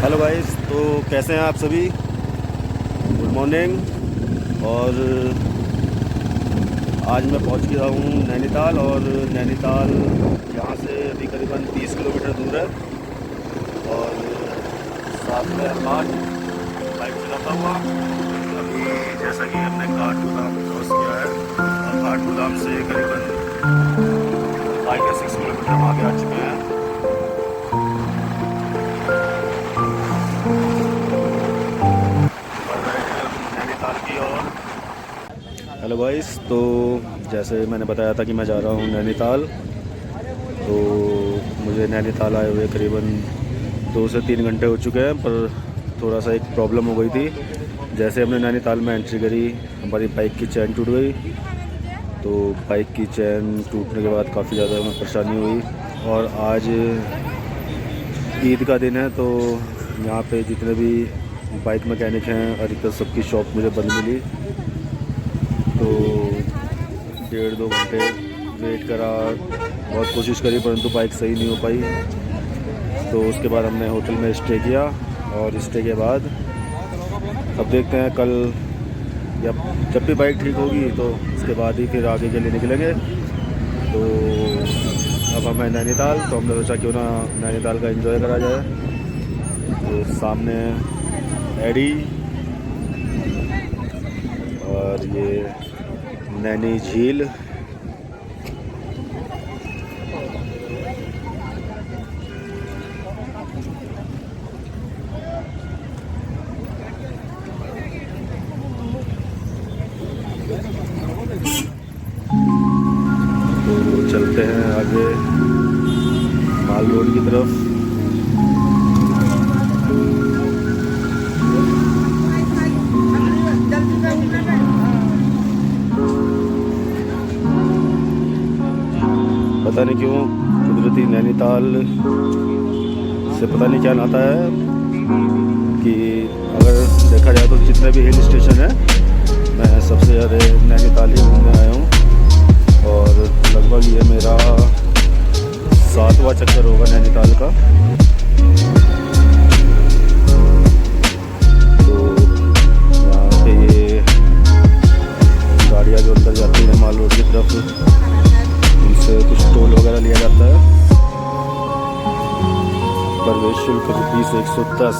Hello guys, तो कैसे हैं आप सभी। Good morning. और आज मैं पहुंच गया हूं नैनीताल। और नैनीताल यहाँ से अभी करीबन 30 किलोमीटर दूर है। और साथ में आज बाइक चलाता हुआ अभी जैसा कि हमने काठगोदाम क्रॉस किया है और काठगोदाम से करीबन 5 या 6 किलोमीटर हम आगे आ चुके हैं। हेलो गाइस, तो जैसे मैंने बताया था कि मैं जा रहा हूँ नैनीताल। तो मुझे नैनीताल आए हुए करीबन 2 से 3 घंटे हो चुके हैं, पर थोड़ा सा एक प्रॉब्लम हो गई थी। जैसे हमने नैनीताल में एंट्री करी, हमारी बाइक की चैन टूट गई। तो बाइक की चैन टूटने के बाद काफ़ी ज़्यादा हमें परेशानी हुई। और आज ईद का दिन है, तो यहाँ पे जितने भी बाइक मैकेनिक हैं अधिकतर सबकी शॉप मुझे बंद मिली। तो 1.5-2 घंटे वेट करा, बहुत कोशिश करी, परंतु बाइक सही नहीं हो पाई। तो उसके बाद हमने होटल में स्टे किया। और स्टे के बाद अब देखते हैं कल या जब भी बाइक ठीक होगी तो उसके बाद ही फिर आगे के लिए निकलेंगे। तो अब हमें नैनीताल, तो हमने सोचा क्यों ना नैनीताल का एंजॉय करा जाए। तो सामने एडी और ये नैनी झील। तो चलते हैं आगे माल रोड की तरफ। पता नहीं क्यों कुदरती नैनीताल से पता नहीं क्या नाता है कि अगर देखा जाए तो जितने भी हिल स्टेशन हैं मैं सबसे ज़्यादा नैनीताल ही घूमने आया हूँ। और लगभग ये मेरा 7वां चक्कर होगा नैनीताल का। तो यहाँ पे ये गाड़ियाँ जो अंदर जाती हैं माल रोड की तरफ, उनसे कुछ टोल वगैरह लिया जाता है। प्रवेश शुल्क ₹110।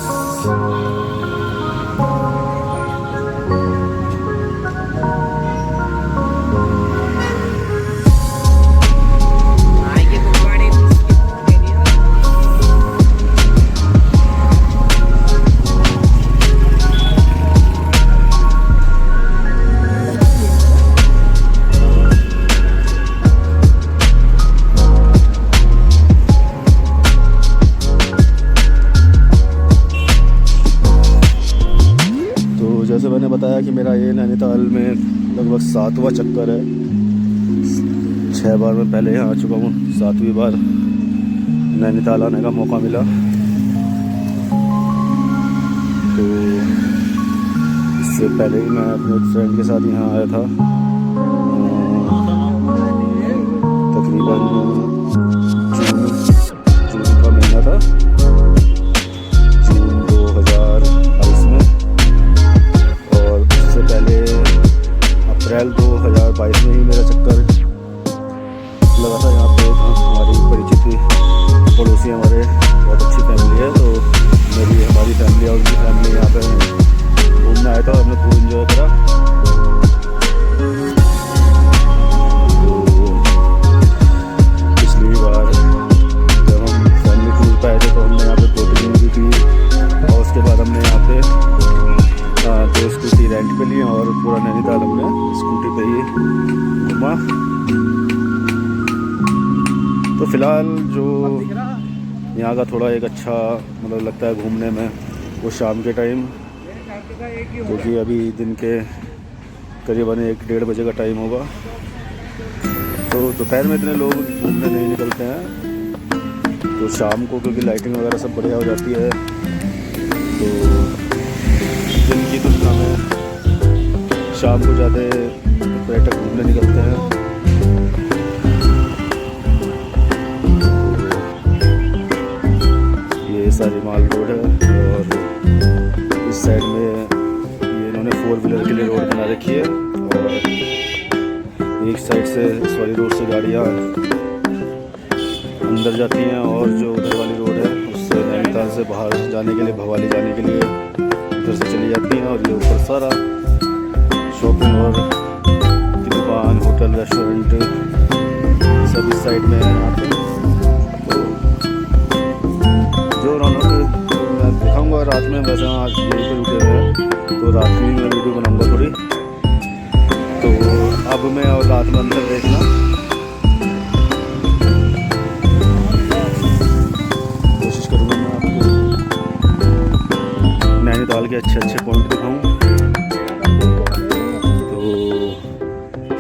जैसे मैंने बताया कि मेरा ये नैनीताल में लगभग 7वां चक्कर है। 6 बार मैं पहले यहाँ आ चुका हूँ, 7वीं बार नैनीताल आने का मौका मिला। तो इससे पहले ही मैं अपने फ्रेंड के साथ यहाँ आया था, तकरीबन जून का महीना था, जून 2022 में। पहले अप्रैल 2022 में ही मेरा चक्कर लगा था यहाँ पे। हमारी परिचित पड़ोसी हमारे बहुत अच्छी फैमिली है, तो हमारी फैमिली और उनकी फैमिली यहाँ पे घूमने आया था। हमने खूब इंजॉय करा। तो पिछली बार जब हम फैमिली टूर पर आए थे तो हमने यहाँ पे बोटिंग भी की। और उसके बाद हमने यहाँ पे 2 स्कूटी रेंट पे ली और पूरा नैनीताल हमने स्कूटी पे ही घूमा। तो फिलहाल जो यहाँ का थोड़ा एक अच्छा मतलब लगता है घूमने में, वो शाम के टाइम, क्योंकि अभी दिन के करीबन 1-1:30 बजे का टाइम होगा। तो दोपहर में इतने लोग घूमने नहीं निकलते हैं। तो शाम को क्योंकि लाइटिंग वगैरह सब बढ़िया हो जाती है, तो दिन की तुलना में शाम को ज़्यादा पर्यटक घूमने निकलते हैं। ये सारी माल रोड है। और व्हीलर के लिए रोड बना रखी है और एक साइड से इस वाली रोड से गाड़ियाँ अंदर जाती हैं और जो उधर वाली रोड है उससे नैनीताल से बाहर जाने के लिए, भवाली जाने के लिए उधर से चली जाती हैं। और ये ऊपर सारा शॉपिंग और की दुकान, होटल, रेस्टोरेंट सब इस साइड में है यहाँ पे। तो जो रौनक मैं दिखाऊंगा रात में, वैसे हम आज यहीं पे रुके हुए हैं तो रात में मैं वीडियो बनाऊंगा थोड़ी। तो अब मैं और रात में अंदर देखना, कोशिश करूँगा मैं आपको नैनीताल के अच्छे पॉइंट दिखाऊँ। तो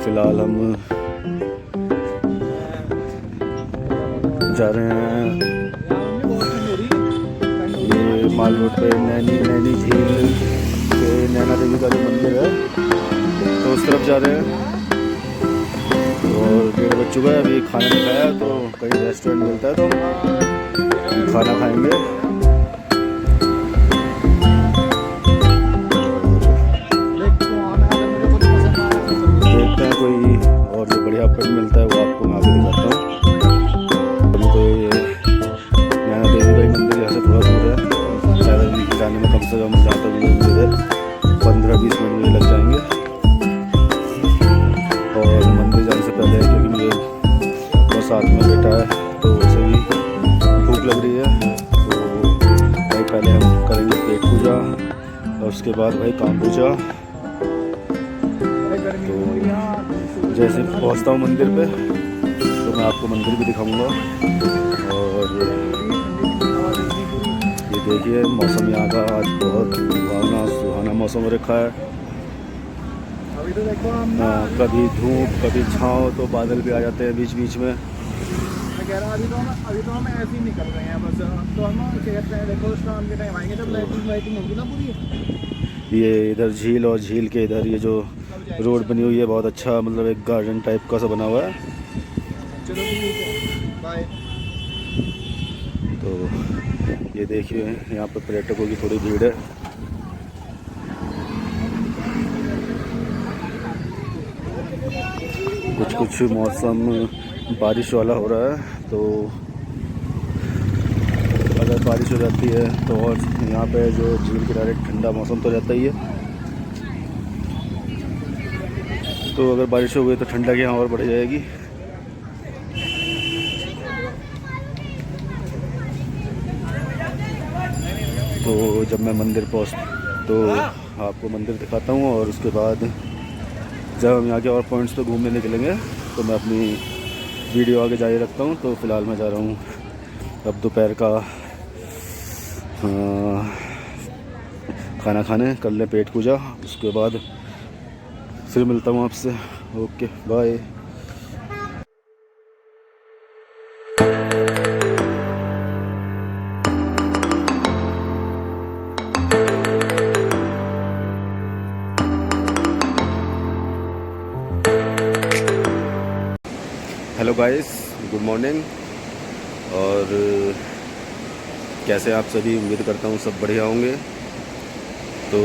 फिलहाल हम जा रहे हैं ये माल रोड पे नैनी झील के नैना देवी का जो मंदिर है तो उस तरफ जा रहे हैं। और 1:30 बज चुका है, अभी खाना नहीं खाया तो कहीं रेस्टोरेंट मिलता है तो खाना खाएंगे। देखते हैं कोई और जो बढ़िया पेट मिलता है वो आपको मैं आगे दिखाता हूँ। अभी तो ये नैना देवी का ही मंदिर यहाँ से थोड़ा दूर है, पैदल जाने में कम से कम जहाँ तक मंदिर है 15-20 मिनट मुझे लग जाएंगे। और मंदिर जाने से पहले क्योंकि मुझे बहुत साथ में बैठा है तो उसे भी भूख लग रही है तो भाई पहले हम करेंगे पेट पूजा और उसके बाद भाई काम पूजा। तो जैसे पहुँचता हूँ मंदिर पे तो मैं आपको मंदिर भी दिखाऊंगा। और ये देखिए मौसम यहाँ का आज बहुत सुहाना मौसम हो रखा है। कभी धूप कभी छाँव, तो बादल भी आ जाते हैं बीच बीच में। मैं कह रहा हूँ अभी तो हम ऐसे ही निकल रहे हैं बस। तो हम कहते हैं देखो शाम के टाइम आएंगे जब लाइटिंग होगी ना पूरी। ये इधर झील और झील के इधर ये जो रोड बनी हुई है बहुत अच्छा, मतलब एक गार्डन टाइप का सा बना हुआ है। चलो ठीक है, बाय। तो ये देखिए यहाँ पर पर्यटकों की थोड़ी भीड़ है। कुछ मौसम बारिश वाला हो रहा है तो अगर बारिश हो जाती है तो और यहाँ पे जो झील किनारे ठंडा मौसम तो रहता ही है। तो अगर बारिश हो गई तो ठंडक यहाँ और बढ़ जाएगी। तो जब मैं मंदिर तो आपको मंदिर दिखाता हूँ और उसके बाद जब हम यहाँ के और पॉइंट्स पे घूमने निकलेंगे तो मैं अपनी वीडियो आगे जारी रखता हूँ। तो फ़िलहाल मैं जा रहा हूँ अब दोपहर का खाना खाने, कर लें पेट पूजा, उसके बाद फिर मिलता हूँ आपसे। Okay bye. Hello guys, good morning. और कैसे आप सभी, उम्मीद करता हूँ सब बढ़िया होंगे। तो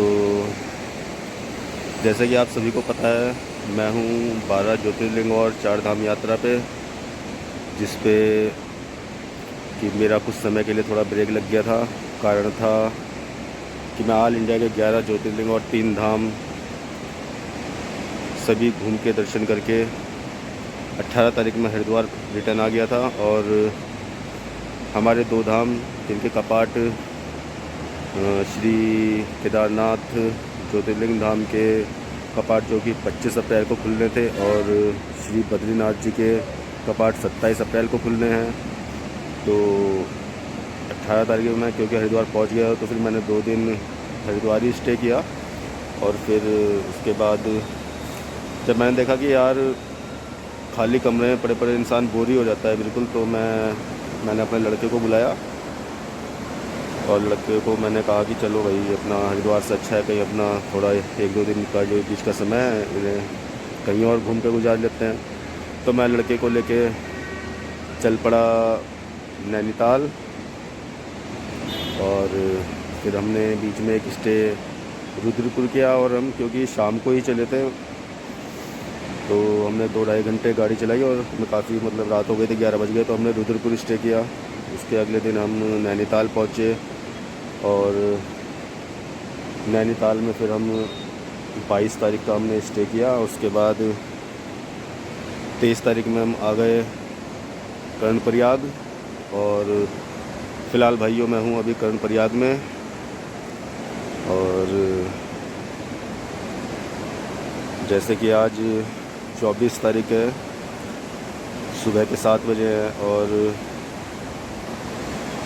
जैसे कि आप सभी को पता है मैं हूँ 12 ज्योतिर्लिंग और 4 धाम यात्रा पे, जिस पे कि मेरा कुछ समय के लिए थोड़ा ब्रेक लग गया था। कारण था कि मैं ऑल इंडिया के 11 ज्योतिर्लिंग और 3 धाम सभी घूम के दर्शन करके 18 तारीख में हरिद्वार रिटर्न आ गया था। और हमारे 2 धाम जिनके कपाट श्री केदारनाथ ज्योतिर्लिंग धाम के कपाट जो कि 25 अप्रैल को खुलने थे और श्री बद्रीनाथ जी के कपाट 27 अप्रैल को खुलने हैं। तो 18 तारीख में मैं क्योंकि हरिद्वार पहुंच गया तो फिर मैंने 2 दिन हरिद्वार ही स्टे किया। और फिर उसके बाद जब मैंने देखा कि यार खाली कमरे में पड़े इंसान बोर ही हो जाता है बिल्कुल, तो मैंने अपने लड़के को बुलाया और लड़के को मैंने कहा कि चलो भाई अपना हरिद्वार से अच्छा है कहीं अपना थोड़ा 1-2 दिन का जो बीच का समय है इन्हें कहीं और घूम के गुजार लेते हैं। तो मैं लड़के को लेके चल पड़ा नैनीताल। और फिर हमने बीच में एक स्टे रुद्रपुर किया, और हम क्योंकि शाम को ही चले थे तो हमने 2-2.5 घंटे गाड़ी चलाई और हमें काफ़ी मतलब रात हो गई थी, 11 बज गए, तो हमने रुद्रपुर स्टे किया। उसके अगले दिन हम नैनीताल पहुँचे और नैनीताल में फिर हम 22 तारीख का हमने स्टे किया। उसके बाद 23 तारीख में हम आ गए कर्णप्रयाग, और फ़िलहाल भाइयों मैं हूँ अभी कर्णप्रयाग में। और जैसे कि आज 24 तारीख है, सुबह के 7 बजे है और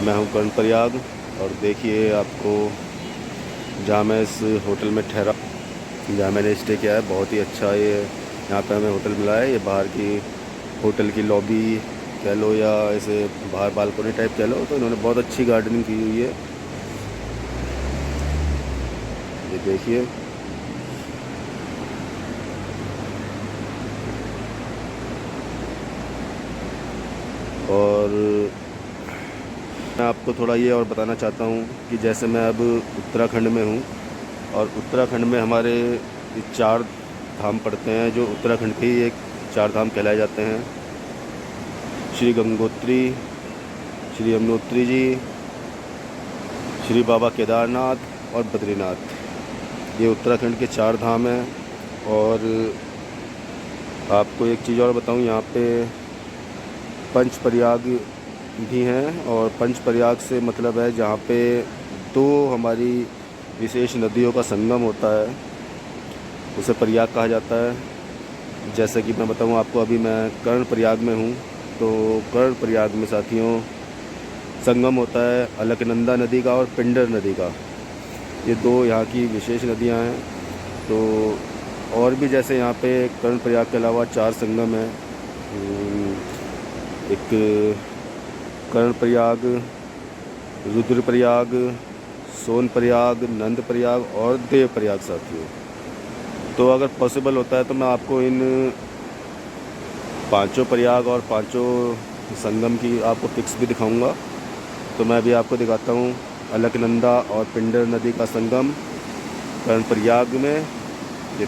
मैं हूँ कर्णप्रयाग। और देखिए आपको जहाँ मैं इस होटल में ठहरा, जहाँ मैंने स्टे किया है, बहुत ही अच्छा ये यहाँ पे हमें होटल मिला है। ये बाहर की होटल की लॉबी कह लो या ऐसे बाहर बालकनी टाइप कह लो, तो इन्होंने बहुत अच्छी गार्डनिंग की हुई है। ये देखिए और मैं आपको थोड़ा ये और बताना चाहता हूँ कि जैसे मैं अब उत्तराखंड में हूँ, और उत्तराखंड में हमारे 4 धाम पड़ते हैं जो उत्तराखंड के ही एक 4 धाम कहलाए जाते हैं। श्री गंगोत्री, श्री यमुनोत्री जी, श्री बाबा केदारनाथ और बद्रीनाथ, ये उत्तराखंड के 4 धाम हैं। और आपको एक चीज़ और बताऊँ, यहाँ पे पंचप्रयाग भी हैं, और पंचप्रयाग से मतलब है जहाँ पे 2 हमारी विशेष नदियों का संगम होता है, उसे प्रयाग कहा जाता है। जैसे कि मैं बताऊँ आपको, अभी मैं कर्णप्रयाग में हूँ, तो कर्णप्रयाग में साथियों संगम होता है अलकनंदा नदी का और पिंडर नदी का। ये 2 यहाँ की विशेष नदियाँ हैं। तो और भी जैसे यहाँ पे कर्णप्रयाग के अलावा 4 संगम हैं, एक कर्णप्रयाग, रुद्रप्रयाग, सोनप्रयाग, नंदप्रयाग और देवप्रयाग साथियों। तो अगर पॉसिबल होता है तो मैं आपको इन 5 प्रयाग और 5 संगम की आपको पिक्स भी दिखाऊंगा। तो मैं अभी आपको दिखाता हूँ अलकनंदा और पिंडर नदी का संगम कर्णप्रयाग में। ये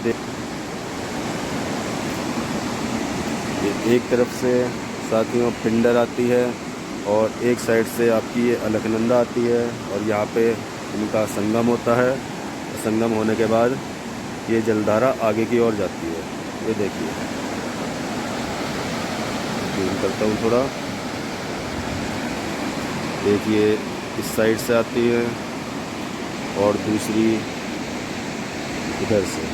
एक तरफ से साथियों पिंडर आती है और एक साइड से आपकी ये अलकनंदा आती है, और यहाँ पे इनका संगम होता है। संगम होने के बाद ये जलधारा आगे की ओर जाती है। ये देखिए, जूम करता हूँ थोड़ा, देखिए इस साइड से आती है और दूसरी इधर से।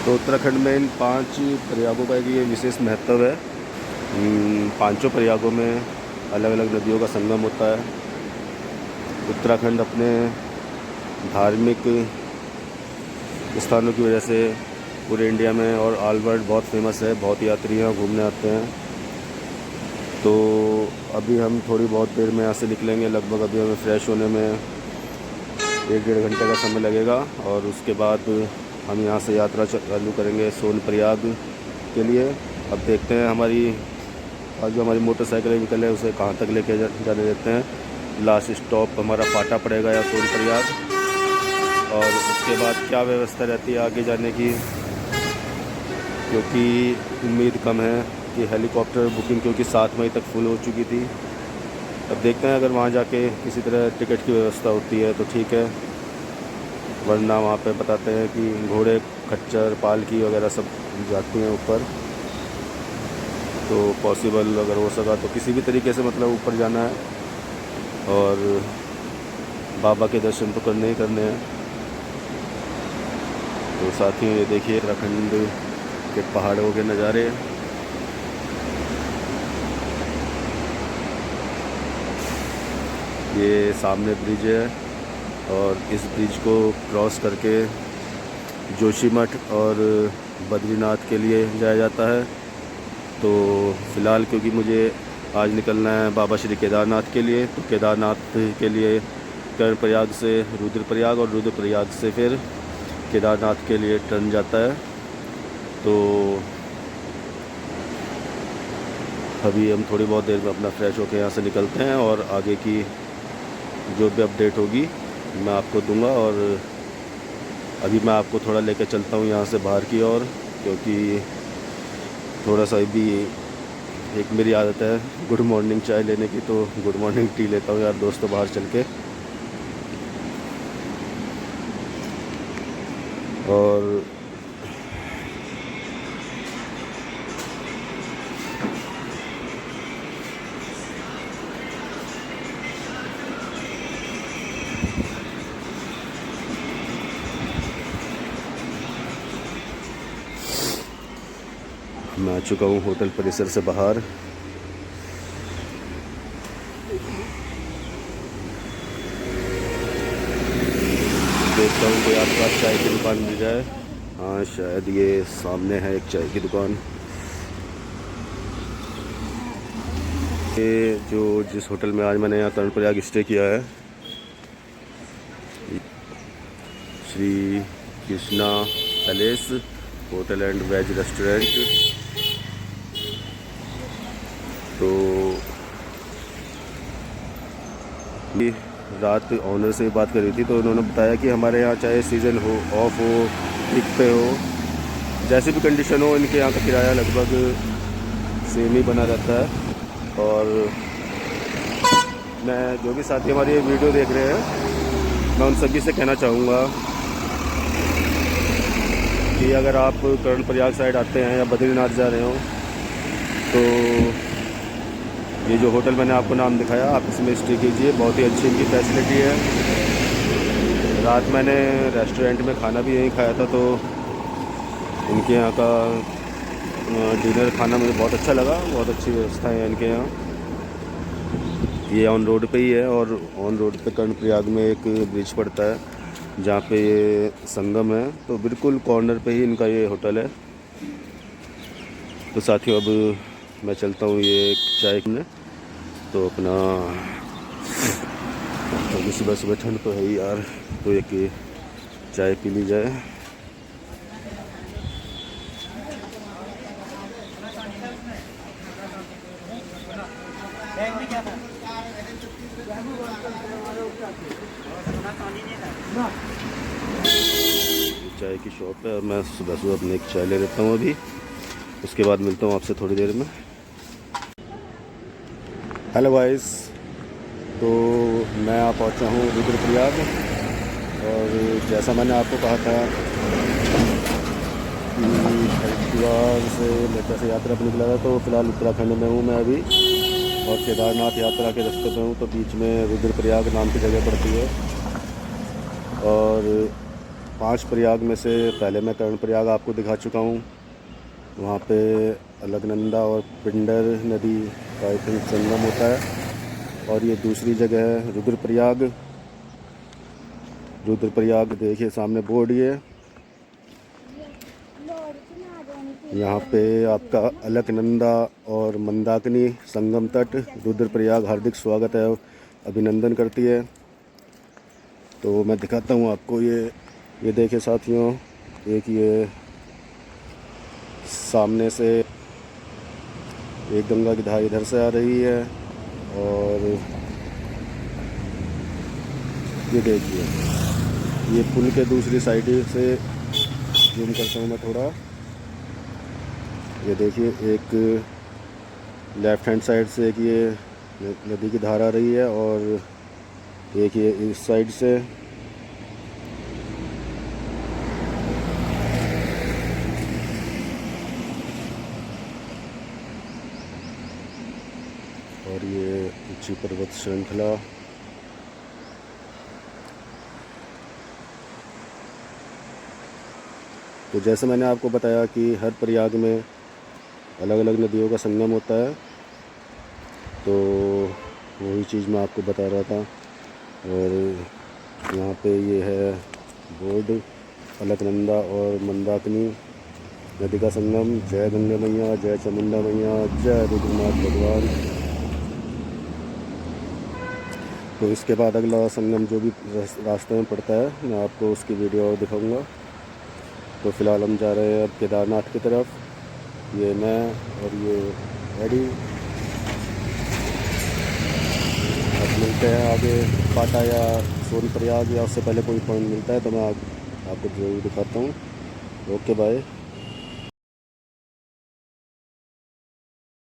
तो उत्तराखंड में इन 5 प्रयागों का एक ये विशेष महत्व है। 5 प्रयागों में अलग अलग नदियों का संगम होता है। उत्तराखंड अपने धार्मिक स्थानों की वजह से पूरे इंडिया में और ऑल वर्ल्ड बहुत फेमस है। बहुत यात्री यहाँ घूमने आते हैं। तो अभी हम थोड़ी बहुत देर में यहाँ से निकलेंगे। लगभग अभी हमें फ्रेश होने में 1-1.5 घंटे का समय लगेगा, और उसके बाद हम यहाँ से यात्रा चालू करेंगे सोनप्रयाग के लिए। अब देखते हैं हमारी जो हमारी मोटरसाइकिल व्हीकल है उसे कहाँ तक लेके जाने देते हैं। लास्ट स्टॉप हमारा फाटा पड़ेगा या सोनप्रयाग, और उसके बाद क्या व्यवस्था रहती है आगे जाने की, क्योंकि उम्मीद कम है कि हेलीकॉप्टर बुकिंग क्योंकि 7 मई तक फुल हो चुकी थी। अब देखते हैं अगर वहाँ जाके किसी तरह टिकट की व्यवस्था होती है तो ठीक है, वरना वहाँ पे बताते हैं कि घोड़े, खच्चर, पालकी वगैरह सब जाती हैं ऊपर। तो पॉसिबल अगर हो सका तो किसी भी तरीके से मतलब ऊपर जाना है, और बाबा के दर्शन तो करने ही करने हैं। तो साथियों ये देखिए उत्तराखंड के पहाड़ों के नज़ारे। ये सामने ब्रिज है, और इस ब्रिज को क्रॉस करके जोशीमठ और बद्रीनाथ के लिए जाया जाता है। तो फ़िलहाल क्योंकि मुझे आज निकलना है बाबा श्री केदारनाथ के लिए, तो केदारनाथ के लिए कर्णप्रयाग से रुद्रप्रयाग और रुद्रप्रयाग से फिर केदारनाथ के लिए टर्न जाता है। तो अभी हम थोड़ी बहुत देर में अपना फ्रेश होकर यहाँ से निकलते हैं और आगे की जो भी अपडेट होगी मैं आपको दूंगा। और अभी मैं आपको थोड़ा लेकर चलता हूँ यहाँ से बाहर की ओर, क्योंकि थोड़ा सा भी एक मेरी आदत है गुड मॉर्निंग चाय लेने की, तो गुड मॉर्निंग टी लेता हूँ यार दोस्तों बाहर चल के। और मैं आ चुका हूँ होटल परिसर से बाहर। देखता हूँ कोई आसपास चाय की दुकान मिल जाए। हाँ शायद ये सामने है एक चाय की दुकान। ये जो जिस होटल में आज मैंने यहाँ कर्णप्रयाग स्टे किया है, Shri Krishna palace hotel and veg restaurant. तो ये रात ऑनर से बात करी थी, तो उन्होंने बताया कि हमारे यहाँ चाहे सीज़न हो, ऑफ हो, पिक पे हो, जैसी भी कंडीशन हो, इनके यहाँ का किराया लगभग सेम ही बना रहता है। और मैं जो भी साथी हमारी ये वीडियो देख रहे हैं, मैं उन सभी से कहना चाहूँगा कि अगर आप कर्णप्रयाग साइड आते हैं या बद्रीनाथ जा रहे हो, तो ये जो होटल मैंने आपको नाम दिखाया, आप इसमें स्टे कीजिए। बहुत ही अच्छी इनकी फैसिलिटी है। रात मैंने रेस्टोरेंट में खाना भी यहीं खाया था, तो इनके यहाँ का डिनर खाना मुझे बहुत अच्छा लगा। बहुत अच्छी व्यवस्था है इनके यहाँ। ये ऑन रोड पे ही है, और ऑन रोड पे कर्णप्रयाग में एक ब्रिज पड़ता है जहाँ पे ये संगम है, तो बिल्कुल कॉर्नर पे ही इनका ये होटल है। तो साथियों अब मैं चलता हूँ ये एक चाय में, तो अपना तो सुबह सुबह ठंड तो है ही यार, तो एक चाय पी ली जाए। चाय की शॉप है और मैं सुबह सुबह अपने एक चाय ले लेता हूँ अभी। उसके बाद मिलता हूँ आपसे थोड़ी देर में। हेलो गाइस, तो मैं आ पहुँचा हूँ रुद्रप्रयाग। और जैसा मैंने आपको कहा था कि हरिद्वार से मैं जैसे यात्रा पर निकला था, तो फ़िलहाल उत्तराखंड में हूँ मैं अभी, और केदारनाथ यात्रा के रास्ते पे हूँ। तो बीच में रुद्रप्रयाग नाम की जगह पड़ती है, और 5 प्रयाग में से पहले मैं कर्णप्रयाग आपको दिखा चुका हूँ। वहाँ पे अलकनंदा और पिंडर नदी का आई थिंक संगम होता है। और ये दूसरी जगह है रुद्रप्रयाग। रुद्रप्रयाग देखिए सामने बोर्ड, ये यहाँ पे आपका अलकनंदा और मंदाकिनी संगम तट रुद्रप्रयाग हार्दिक स्वागत है, अभिनंदन करती है। तो मैं दिखाता हूँ आपको ये देखिए साथियों, एक ये सामने से एक गंगा की धार इधर से आ रही है, और ये देखिए ये पुल के दूसरी साइड से जूम करता हूँ मैं थोड़ा। ये देखिए एक लेफ़्ट हैंड साइड से एक ये नदी की धार आ रही है, और एक ये इस साइड से। और ये ऊंची पर्वत श्रृंखला। तो जैसे मैंने आपको बताया कि हर प्रयाग में अलग अलग नदियों का संगम होता है, तो वही चीज़ मैं आपको बता रहा था। और यहाँ पे ये है बोर्ड, अलकनंदा और मंदाकिनी नदी का संगम। जय गंगा मैया, जय चामुंडा मैया, जय रुद्रनाथ भगवान। तो इसके बाद अगला संगम जो भी रास्ते में पड़ता है, मैं आपको उसकी वीडियो और दिखाऊंगा। तो फ़िलहाल हम जा रहे हैं अब केदारनाथ की तरफ। ये मैं और ये एडी। अब मिलते हैं आगे पाटा या सोनप्रयाग या उससे पहले कोई पॉइंट मिलता है तो मैं आपको ज़रूर दिखाता हूँ। Okay bye.